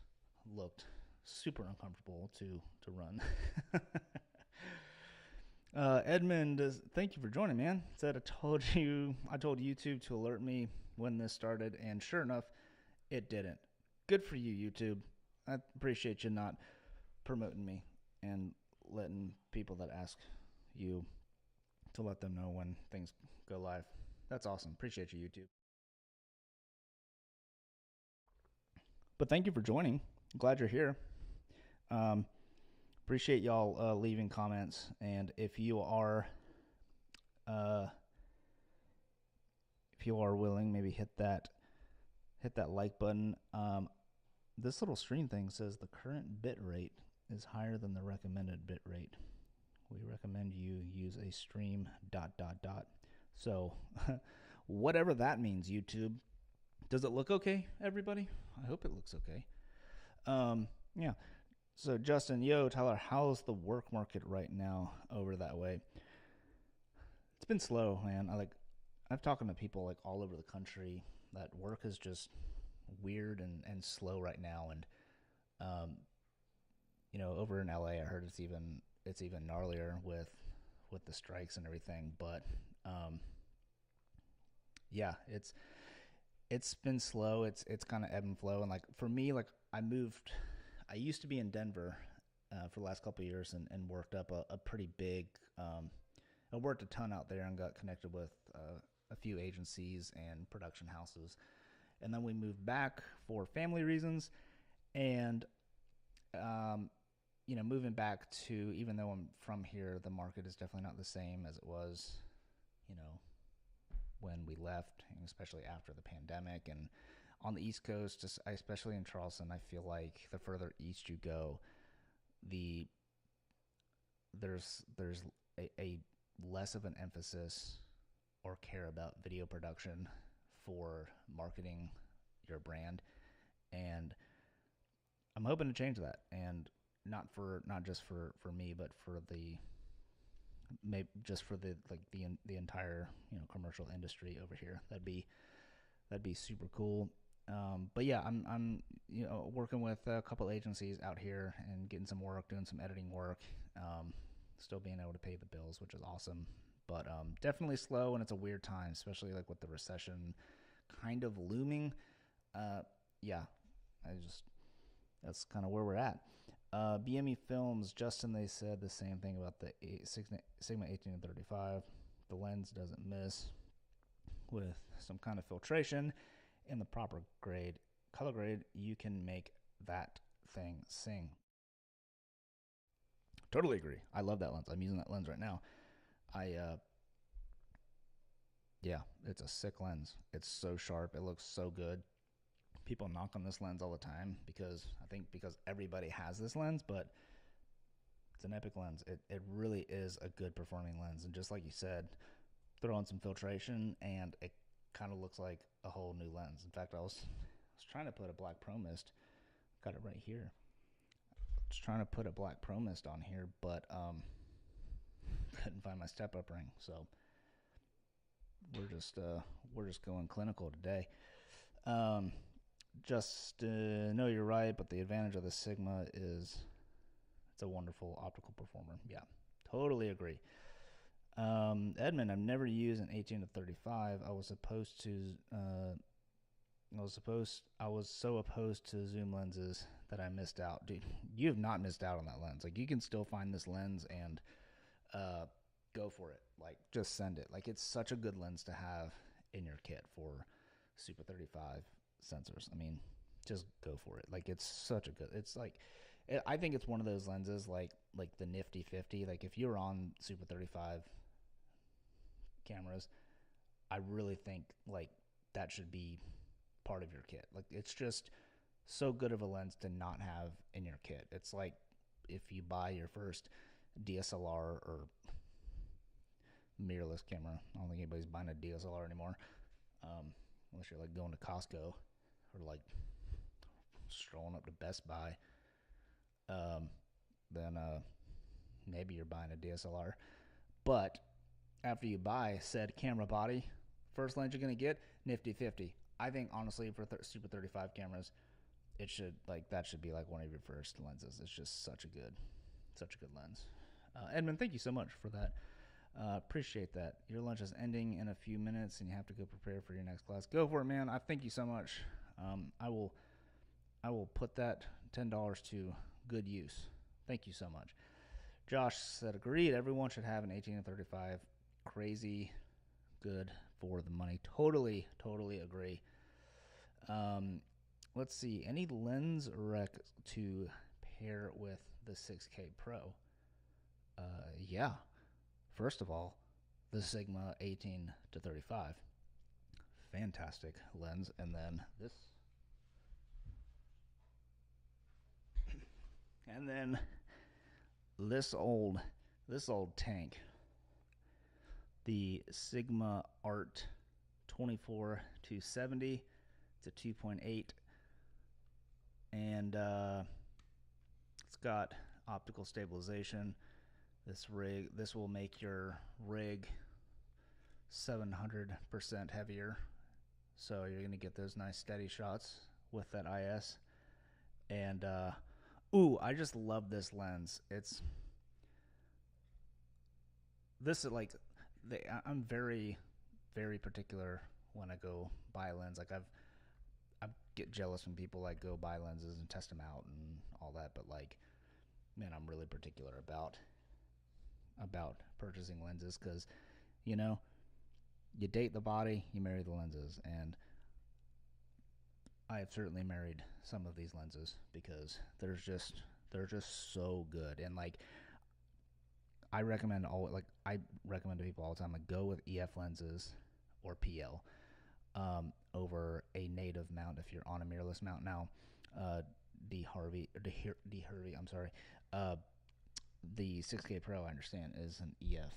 looked super uncomfortable to run. Edmund, thank you for joining, man. Said I told YouTube to alert me when this started, and sure enough, it didn't. Good for you, YouTube. I appreciate you not promoting me and letting people that ask you to let them know when things go live. That's awesome. Appreciate you, YouTube. But thank you for joining. Glad you're here. Um, appreciate y'all leaving comments, and uh, if you are willing, maybe hit that like button. This little stream thing says the current bit rate is higher than the recommended bit rate. We recommend you use a stream ... So whatever that means, YouTube. Does it look okay, everybody? I hope it looks okay. Yeah. So Justin, yo, Tyler, how's the work market right now over that way? It's been slow, man. I've talked to people like all over the country that work is just weird and slow right now. And over in LA, I heard it's even gnarlier with the strikes and everything. But yeah, it's been slow. It's kind of ebb and flow. And like for me, like I used to be in Denver for the last couple of years and worked up a pretty big. I worked a ton out there and got connected with a few agencies and production houses. And then we moved back for family reasons. And, moving back to, even though I'm from here, the market is definitely not the same as it was, when we left, especially after the pandemic. And on the East Coast, especially in Charleston, I feel like the further east you go, there's a less of an emphasis or care about video production for marketing your brand. And I'm hoping to change that, and not just for me, but for the entire commercial industry over here. That'd be super cool. But yeah, I'm working with a couple agencies out here and getting some work, doing some editing work, still being able to pay the bills, which is awesome. But definitely slow, and it's a weird time, especially like with the recession kind of looming. Yeah, that's kind of where we're at. BME Films, Justin, they said the same thing about the Sigma 18-35. The lens doesn't miss with some kind of filtration in the proper color grade. You can make that thing sing. Totally agree. I love that lens. I'm using that lens right now. Yeah, it's a sick lens. It's so sharp. It looks so good. People knock on this lens all the time because everybody has this lens, but it's an epic lens. It really is a good performing lens. And just like you said, throw in some filtration and it kind of looks like a whole new lens. In fact, I was trying to put a black pro mist. Got it right here. Just trying to put a black pro mist on here, but couldn't find my step up ring. So we're just going clinical today. No, you're right, but the advantage of the Sigma is it's a wonderful optical performer. Yeah, totally agree. Edmund, I've never used an 18-35. I was so opposed to zoom lenses that I missed out. Dude, you have not missed out on that lens. Like, you can still find this lens and go for it. Like, just send it. Like, it's such a good lens to have in your kit for Super 35 sensors. I mean, just go for it. Like, it's such a good, it's like, I think it's one of those lenses like the Nifty 50. Like, if you're on Super 35 cameras, I really think like that should be part of your kit. Like, it's just so good of a lens to not have in your kit. It's like if you buy your first DSLR or mirrorless camera. I don't think anybody's buying a DSLR anymore, unless you're like going to Costco or like strolling up to Best Buy. Then maybe you're buying a DSLR. But after you buy said camera body, first lens you're gonna get, Nifty 50. I think honestly for Super 35 cameras, that should be like one of your first lenses. It's just such a good lens. Edmund, thank you so much for that. Appreciate that. Your lunch is ending in a few minutes and you have to go prepare for your next class. Go for it, man. I thank you so much. I will put that $10 to good use. Thank you so much. Josh said, agreed. Everyone should have an 18-35. Crazy good for the money. Totally agree. Let's see, any lens rec to pair with the 6K Pro? Yeah. First of all, the Sigma 18 to 35. Fantastic lens. And then this. And then this old tank. The Sigma Art 24 to 70 to 2.8. And it's got optical stabilization. This will make your rig 700% heavier, so you're gonna get those nice steady shots with that IS. And I just love this lens. I'm very particular when I go buy a lens. Like I get jealous when people like go buy lenses and test them out and all that, but like, man, I'm really particular about purchasing lenses, because you date the body, you marry the lenses. And I have certainly married some of these lenses because they're just so good. And like, I recommend to people all the time, like, go with EF lenses or PL over a native mount if you're on a mirrorless mount. Now, D Harvey, I'm sorry. The 6K Pro, I understand, is an EF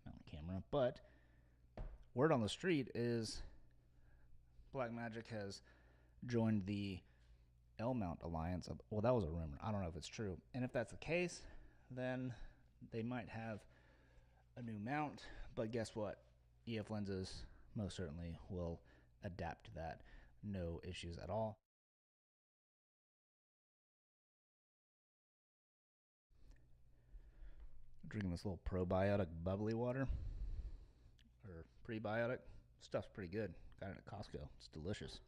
mount camera, but word on the street is Blackmagic has joined the L mount alliance. Well, that was a rumor. I don't know if it's true. And if that's the case, then they might have a new mount. But guess what? EF lenses most certainly will adapt to that. No issues at all. Drinking this little probiotic bubbly water, or prebiotic. Stuff's pretty good. Got it at Costco. It's delicious.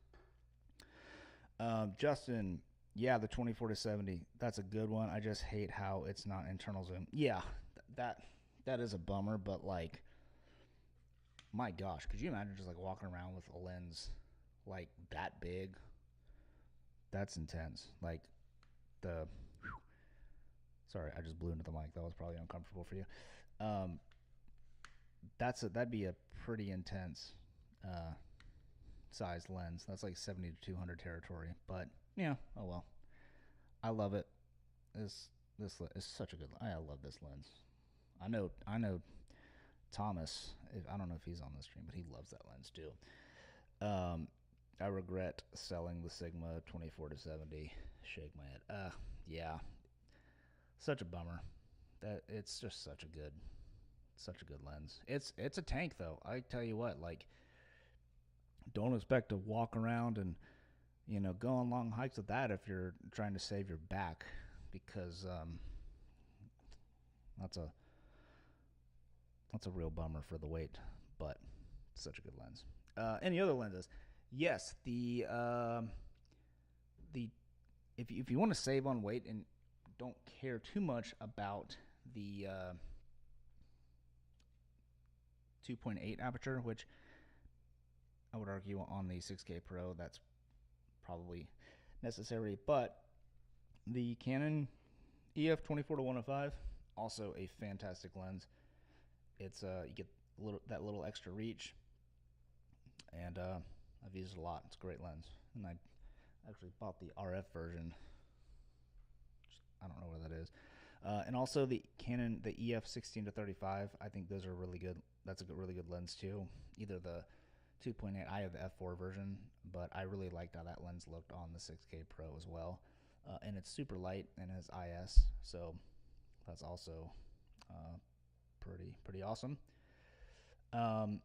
Justin, yeah, the 24 to 70. That's a good one. I just hate how it's not internal zoom. Yeah, that is a bummer. But like, my gosh, could you imagine just like walking around with a lens like that big? That's intense. Like sorry, I just blew into the mic. That was probably uncomfortable for you. That'd be a pretty intense size lens. That's like 70 to 200 territory. But yeah, oh well. I love it. This is such a good. I love this lens. I know Thomas. I don't know if he's on the stream, but he loves that lens too. I regret selling the Sigma 24 to 70. Shake my head. Yeah. Such a bummer. That it's just such a good lens. It's a tank though. I tell you what, like, don't expect to walk around and go on long hikes with that if you're trying to save your back, because that's a real bummer for the weight. But it's such a good lens. Any other lenses? Yes, if you want to save on weight and don't care too much about the 2.8 aperture, which I would argue on the 6K Pro that's probably necessary, but the Canon EF 24 to 105, also a fantastic lens. It's you get that little extra reach, and I've used it a lot. It's a great lens, and I actually bought the RF version. I don't know where that is. And also the Canon, the EF 16 to 35. I think those are really good. That's a really good lens too. Either the 2.8. I have the f4 version, but I really liked how that lens looked on the 6K Pro as well. And it's super light and has IS, so that's also pretty awesome. And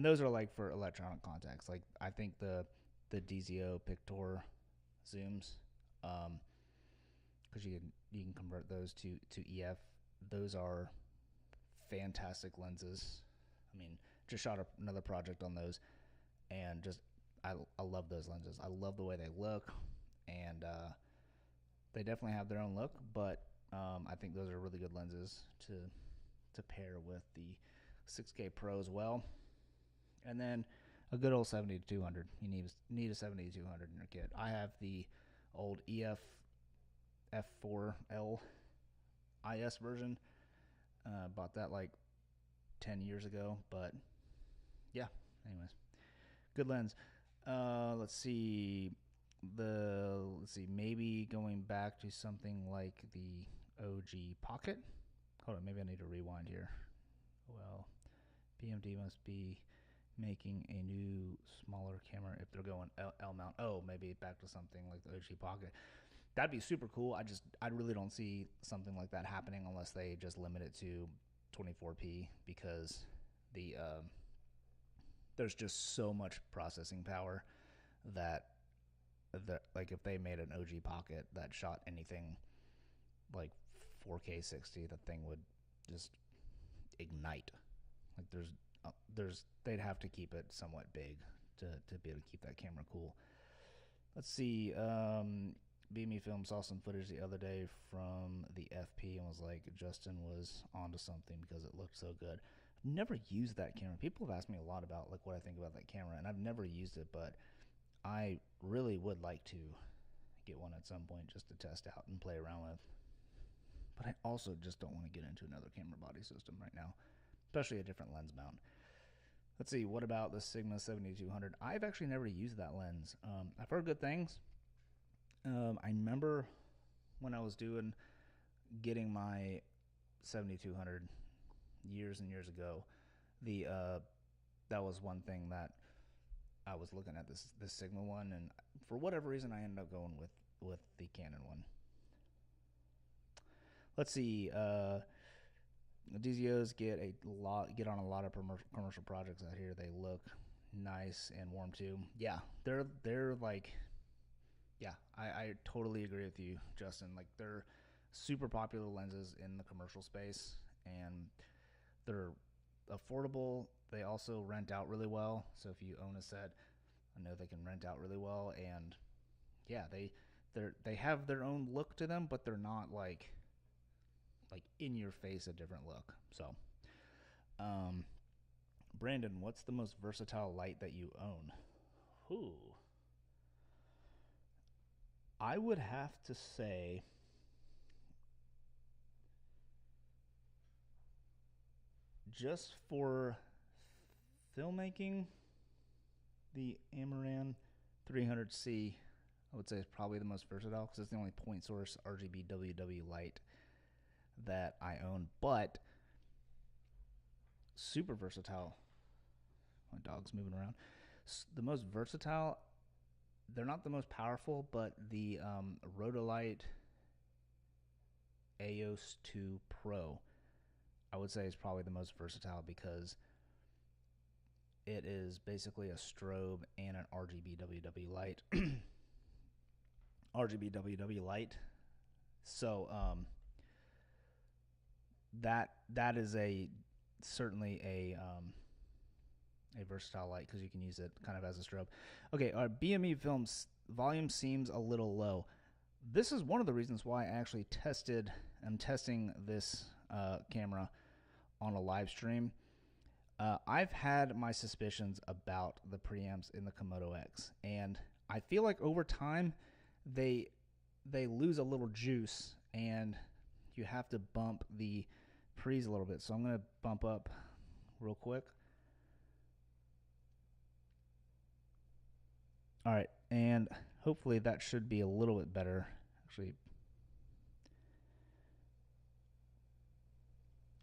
those are like for electronic contacts. Like, I think the DZO Pictor zooms, because you can convert those to EF. Those are fantastic lenses. I mean, just shot another project on those, and just I love those lenses. I love the way they look, and they definitely have their own look. But I think those are really good lenses to pair with the 6K Pro as well. And then a good old 70 to 200. You need a 70 to 200 in your kit. I have the old F4L IS version. Bought that like 10 years ago, but yeah, anyways, good lens. Let's see, maybe going back to something like the OG Pocket. Hold on, maybe I need to rewind here. Well, BMD must be making a new smaller camera if they're going L mount. Oh, maybe back to something like the OG Pocket. That'd be super cool. I really don't see something like that happening unless they just limit it to 24p, because there's just so much processing power that like if they made an OG Pocket that shot anything like 4K 60, the thing would just ignite. Like they'd have to keep it somewhat big to be able to keep that camera cool. Let's see. BME Film saw some footage the other day from the FP and was like, Justin was onto something because it looked so good. I've never used that camera. People have asked me a lot about like what I think about that camera, and I've never used it, but I really would like to get one at some point just to test out and play around with. But I also just don't want to get into another camera body system right now, especially a different lens mount. Let's see, what about the Sigma 7200? I've actually never used that lens. I've heard good things. I remember when I was getting my 7200 years and years ago, that was one thing that I was looking at, this Sigma one, and for whatever reason I ended up going with the Canon one. Let's see, the DZOs get on a lot of commercial projects out here. They look nice and warm too. Yeah, they're like, yeah, I totally agree with you, Justin. Like, they're super popular lenses in the commercial space, and they're affordable. They also rent out really well. So if you own a set, I know they can rent out really well. And yeah, they have their own look to them, but they're not like in your face a different look. So, Brandon, what's the most versatile light that you own? Ooh. I would have to say just for filmmaking, the Amaran 300C, I would say, is probably the most versatile because it's the only point source RGB WW light that I own, but super versatile. My dog's moving around. The most versatile, they're not the most powerful, but the Rhodolite EOS 2 Pro, I would say, is probably the most versatile because it is basically a strobe and an RGB WW light. RGB WW light. So that is certainly a versatile light because you can use it kind of as a strobe. Okay, our BME film's volume seems a little low. This is one of the reasons why I actually I'm testing this camera on a live stream. I've had my suspicions about the preamps in the Komodo X, and I feel like over time they lose a little juice, and you have to bump the pre's a little bit. So I'm going to bump up real quick. All right, and hopefully that should be a little bit better. Actually,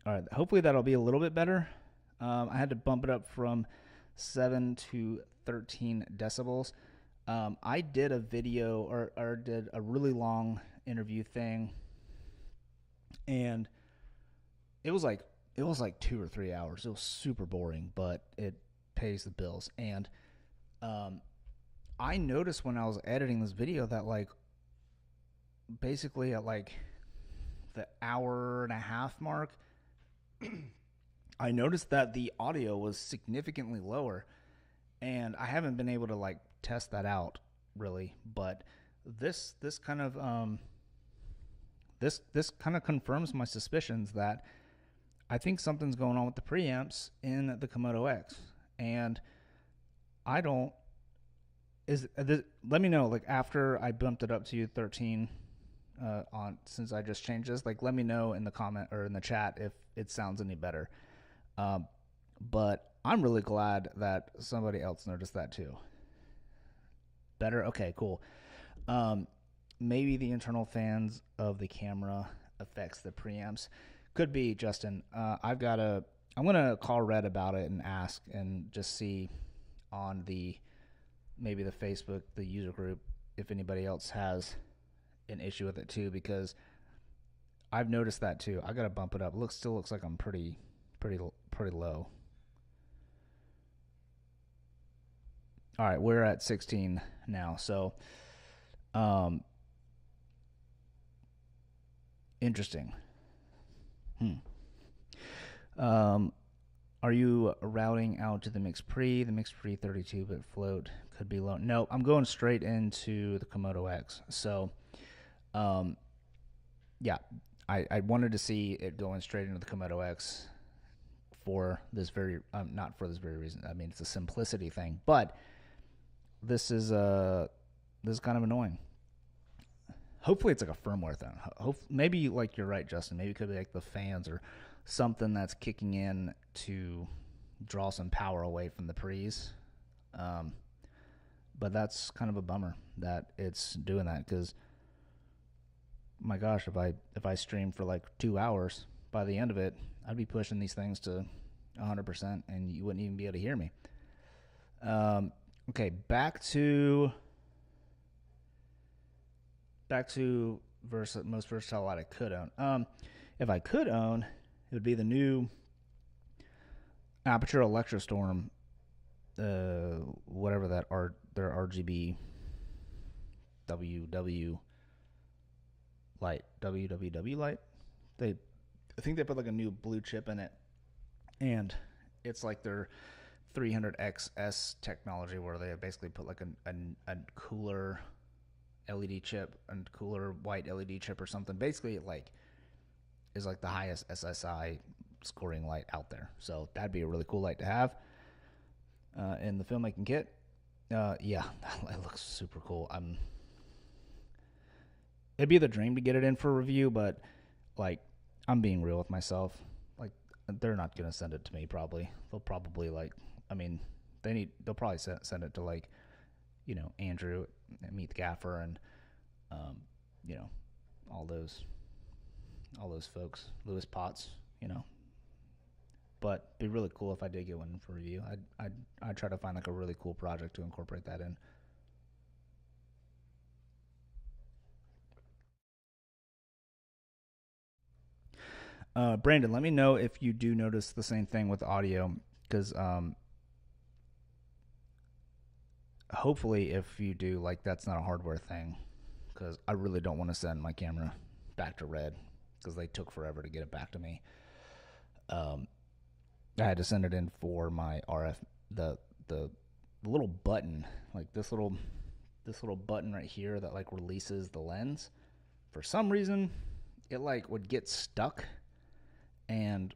all right, hopefully that'll be a little bit better. I had to bump it up from 7 to 13 decibels. I did a video or did a really long interview thing, and it was like 2 or 3 hours. It was super boring, but it pays the bills. And I noticed when I was editing this video that like basically at like the hour and a half mark, I noticed that the audio was significantly lower, and I haven't been able to like test that out really, but this kind of this kind of confirms my suspicions that I think something's going on with the preamps in the Komodo X. and I don't. Let me know, like, after I bumped it up to 13 on, since I just changed this. Like, let me know in the comment or in the chat if it sounds any better. But I'm really glad that somebody else noticed that too. Better? Okay, cool. Maybe the internal fans of the camera affects the preamps. Could be, Justin. I'm gonna call Red about it and ask and just see on maybe the Facebook, the user group, if anybody else has an issue with it too, because I've noticed that too. I gotta bump it up. Still looks like I'm pretty low. All right, we're at 16 now. So, interesting. Are you routing out to the mix pre? The mix pre 32-bit float could be low. No, I'm going straight into the Komodo X. So, yeah, I wanted to see it going straight into the Komodo X for this very, not for this very reason. I mean, it's a simplicity thing, but this is kind of annoying. Hopefully it's like a firmware thing. Maybe, like, you're right, Justin. Maybe it could be like the fans or something that's kicking in to draw some power away from the pre's. But that's kind of a bummer that it's doing that, because my gosh, if I stream for like 2 hours, by the end of it, I'd be pushing these things to 100%, and you wouldn't even be able to hear me. Okay, back to most versatile light I could own. If I could own, it would be the new Aperture Electrostorm, whatever that their RGB WW light. I think they put like a new blue chip in it, and it's like their 300XS technology, where they basically put like a cooler LED chip and cooler white LED chip or something. Basically, it like is like the highest SSI scoring light out there. So that'd be a really cool light to have in the filmmaking kit. Yeah, it looks super cool. It'd be the dream to get it in for review, but like, I'm being real with myself. Like, they're not gonna send it to me. Probably they'll probably like. I mean, they'll probably send it to, like, Andrew and Meet the Gaffer and all those folks, Lewis Potts, But it'd be really cool if I did get one for review. I'd try to find like a really cool project to incorporate that in. Brandon, let me know if you do notice the same thing with audio, because hopefully if you do, like, that's not a hardware thing, because I really don't want to send my camera back to Red, because they took forever to get it back to me. I had to send it in for my RF, the little button, like this little button right here that like releases the lens. For some reason, it like would get stuck, and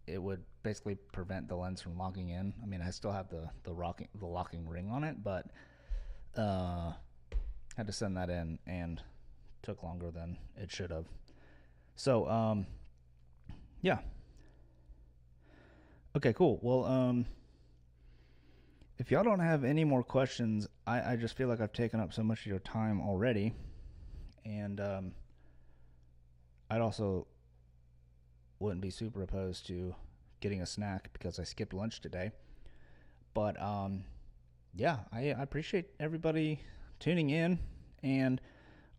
it would basically prevent the lens from locking in. I mean, I still have the locking ring on it, but had to send that in, and took longer than it should have. So yeah. Okay, cool. Well, if y'all don't have any more questions, I just feel like I've taken up so much of your time already, and I'd also wouldn't be super opposed to getting a snack, because I skipped lunch today. But yeah, I appreciate everybody tuning in, and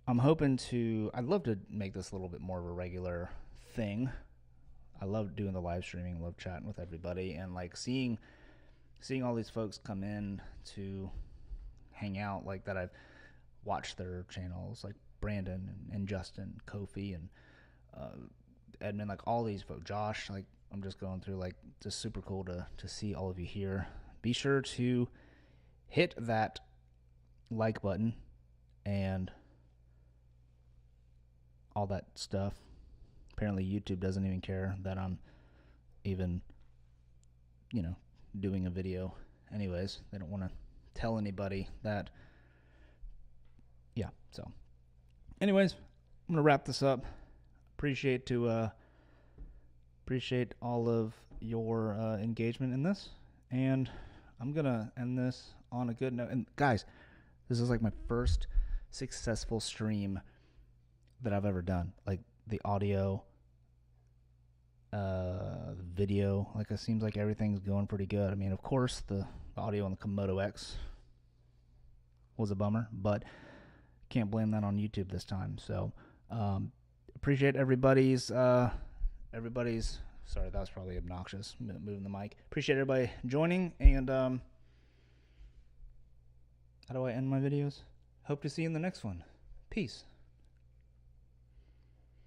I'd love to make this a little bit more of a regular thing. I love doing the live streaming, love chatting with everybody, and like seeing all these folks come in to hang out, like that I've watched their channels, like Brandon and Justin, Kofi, and Edmund, like all these folks, Josh. Like, I'm just going through, like, just super cool to see all of you here. Be sure to hit that like button and all that stuff. Apparently YouTube doesn't even care that I'm even, doing a video anyways. They don't want to tell anybody that. Yeah, so anyways, I'm gonna wrap this up. Appreciate all of your engagement in this, and I'm gonna end this on a good note. And guys, this is like my first successful stream that I've ever done. Like the audio, video, like it seems like everything's going pretty good. I mean, of course, the audio on the Komodo X was a bummer, but can't blame that on YouTube this time. So appreciate everybody's sorry, that was probably obnoxious, moving the mic. Appreciate everybody joining, and how do I end my videos? Hope to see you in the next one. Peace.